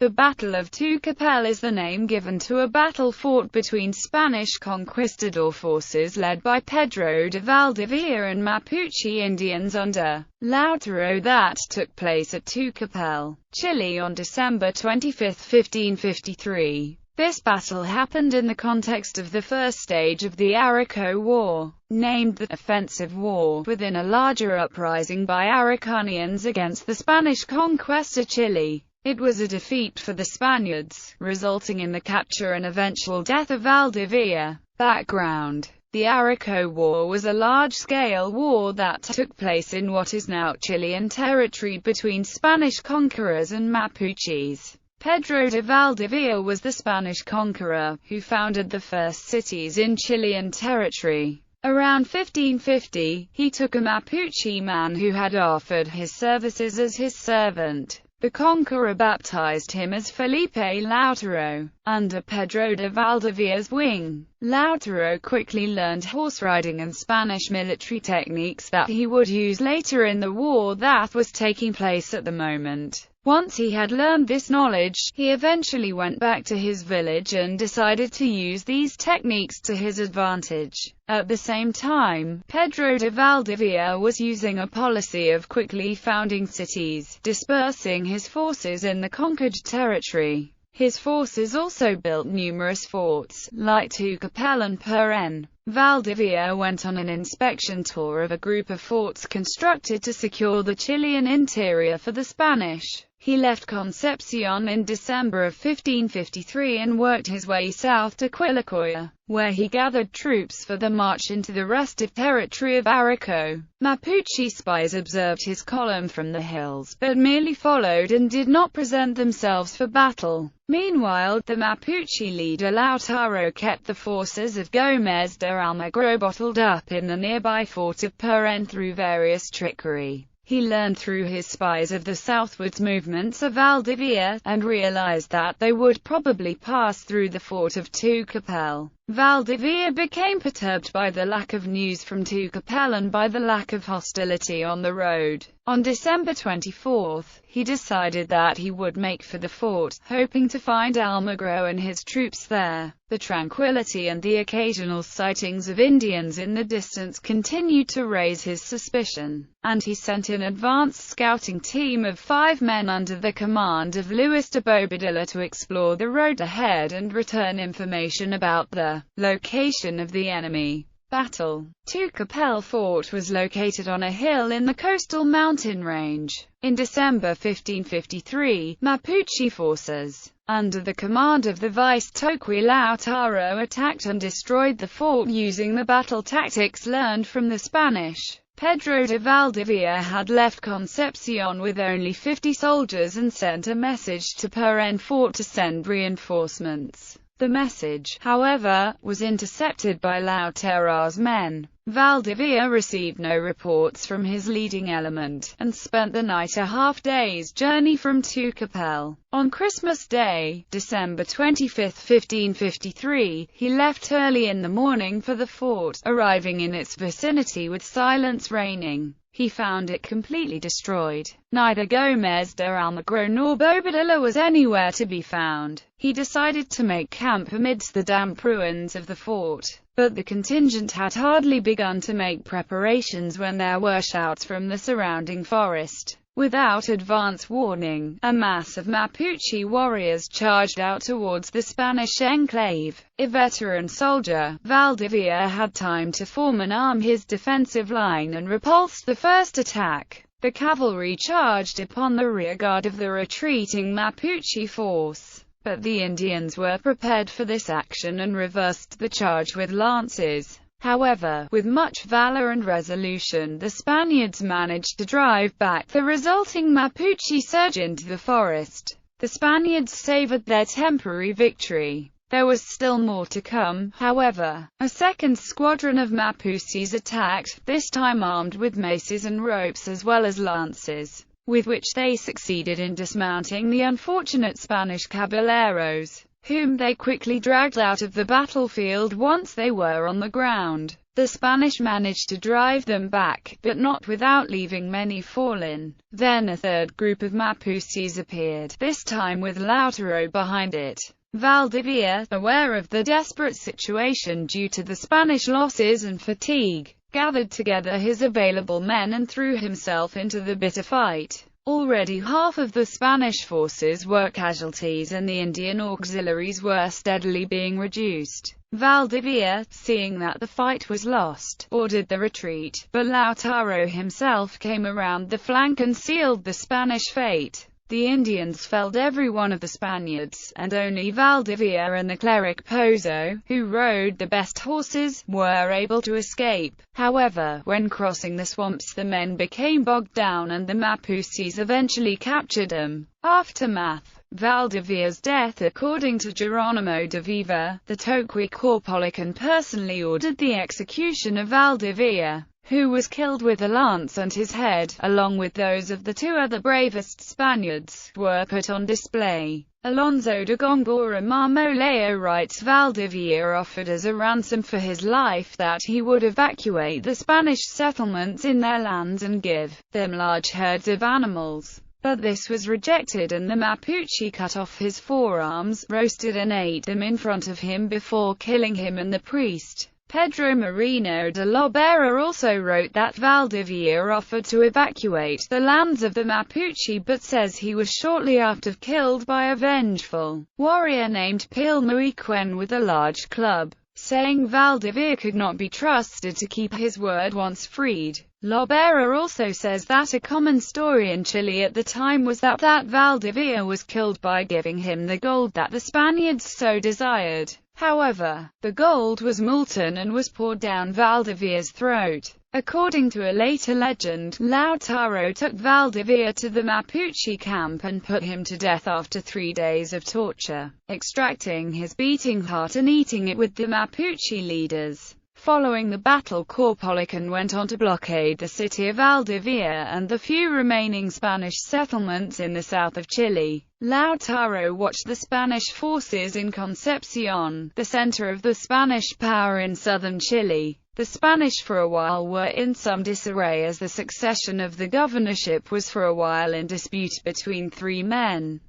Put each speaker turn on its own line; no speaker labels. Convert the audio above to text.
The Battle of Tucapel is the name given to a battle fought between Spanish conquistador forces led by Pedro de Valdivia and Mapuche Indians under Lautaro that took place at Tucapel, Chile on December 25, 1553. This battle happened in the context of the first stage of the Arauco War, named the Offensive War, within a larger uprising by Araucanians against the Spanish conquest of Chile. It was a defeat for the Spaniards, resulting in the capture and eventual death of Valdivia. Background: the Arauco War was a large-scale war that took place in what is now Chilean territory between Spanish conquerors and Mapuches. Pedro de Valdivia was the Spanish conqueror, who founded the first cities in Chilean territory. Around 1550, he took a Mapuche man who had offered his services as his servant. The conqueror baptized him as Felipe Lautaro. Under Pedro de Valdivia's wing, Lautaro quickly learned horse riding and Spanish military techniques that he would use later in the war that was taking place at the moment. Once he had learned this knowledge, he eventually went back to his village and decided to use these techniques to his advantage. At the same time, Pedro de Valdivia was using a policy of quickly founding cities, dispersing his forces in the conquered territory. His forces also built numerous forts, like Tucapel and Peren. Valdivia went on an inspection tour of a group of forts constructed to secure the Chilean interior for the Spanish. He left Concepcion in December of 1553 and worked his way south to Quillacoya, where he gathered troops for the march into the restive territory of Arauco. Mapuche spies observed his column from the hills, but merely followed and did not present themselves for battle. Meanwhile, the Mapuche leader Lautaro kept the forces of Gómez de Almagro bottled up in the nearby fort of Peren through various trickery. He learned through his spies of the southwards movements of Valdivia, and realized that they would probably pass through the fort of Tucapel. Valdivia became perturbed by the lack of news from Tucapel and by the lack of hostility on the road. On December 24, he decided that he would make for the fort, hoping to find Almagro and his troops there. The tranquility and the occasional sightings of Indians in the distance continued to raise his suspicion, and he sent an advanced scouting team of 5 men under the command of Luis de Bobadilla to explore the road ahead and return information about the location of the enemy. Battle. Tucapel Fort was located on a hill in the coastal mountain range. In December 1553, Mapuche forces, under the command of the Vice-Toqui Lautaro, attacked and destroyed the fort using the battle tactics learned from the Spanish. Pedro de Valdivia had left Concepcion with only 50 soldiers and sent a message to Peren Fort to send reinforcements. The message, however, was intercepted by Lautaro's men. Valdivia received no reports from his leading element, and spent the night a half-day's journey from Tucapel. On Christmas Day, December 25, 1553, he left early in the morning for the fort, arriving in its vicinity with silence reigning. He found it completely destroyed. Neither Gómez de Almagro nor Bobadilla was anywhere to be found. He decided to make camp amidst the damp ruins of the fort, but the contingent had hardly begun to make preparations when there were shouts from the surrounding forest. Without advance warning, a mass of Mapuche warriors charged out towards the Spanish enclave. A veteran soldier, Valdivia had time to form and arm his defensive line and repulsed the first attack. The cavalry charged upon the rear guard of the retreating Mapuche force, but the Indians were prepared for this action and reversed the charge with lances. However, with much valor and resolution, the Spaniards managed to drive back the resulting Mapuche surge into the forest. The Spaniards savored their temporary victory. There was still more to come, however. A second squadron of Mapuches attacked, this time armed with maces and ropes as well as lances, with which they succeeded in dismounting the unfortunate Spanish caballeros, whom they quickly dragged out of the battlefield once they were on the ground. The Spanish managed to drive them back, but not without leaving many fallen. Then a third group of Mapuches appeared, this time with Lautaro behind it. Valdivia, aware of the desperate situation due to the Spanish losses and fatigue, gathered together his available men and threw himself into the bitter fight. Already half of the Spanish forces were casualties and the Indian auxiliaries were steadily being reduced. Valdivia, seeing that the fight was lost, ordered the retreat, but Lautaro himself came around the flank and sealed the Spanish fate. The Indians felled every one of the Spaniards, and only Valdivia and the cleric Pozo, who rode the best horses, were able to escape. However, when crossing the swamps the men became bogged down and the Mapuches eventually captured them. Aftermath: Valdivia's death. According to Geronimo de Viva, the Toqui Corpolican personally ordered the execution of Valdivia, who was killed with a lance, and his head, along with those of the two other bravest Spaniards, were put on display. Alonso de Góngora Marmoleo writes Valdivia offered as a ransom for his life that he would evacuate the Spanish settlements in their lands and give them large herds of animals. But this was rejected and the Mapuche cut off his forearms, roasted and ate them in front of him before killing him and the priest. Pedro Moreno de Lobera also wrote that Valdivia offered to evacuate the lands of the Mapuche but says he was shortly after killed by a vengeful warrior named Pilmuiquen with a large club, saying Valdivia could not be trusted to keep his word once freed. Lobera also says that a common story in Chile at the time was that Valdivia was killed by giving him the gold that the Spaniards so desired. However, the gold was molten and was poured down Valdivia's throat. According to a later legend, Lautaro took Valdivia to the Mapuche camp and put him to death after 3 days of torture, extracting his beating heart and eating it with the Mapuche leaders. Following the battle, Corpolican went on to blockade the city of Valdivia and the few remaining Spanish settlements in the south of Chile. Lautaro watched the Spanish forces in Concepcion, the center of the Spanish power in southern Chile. The Spanish for a while were in some disarray as the succession of the governorship was for a while in dispute between three men.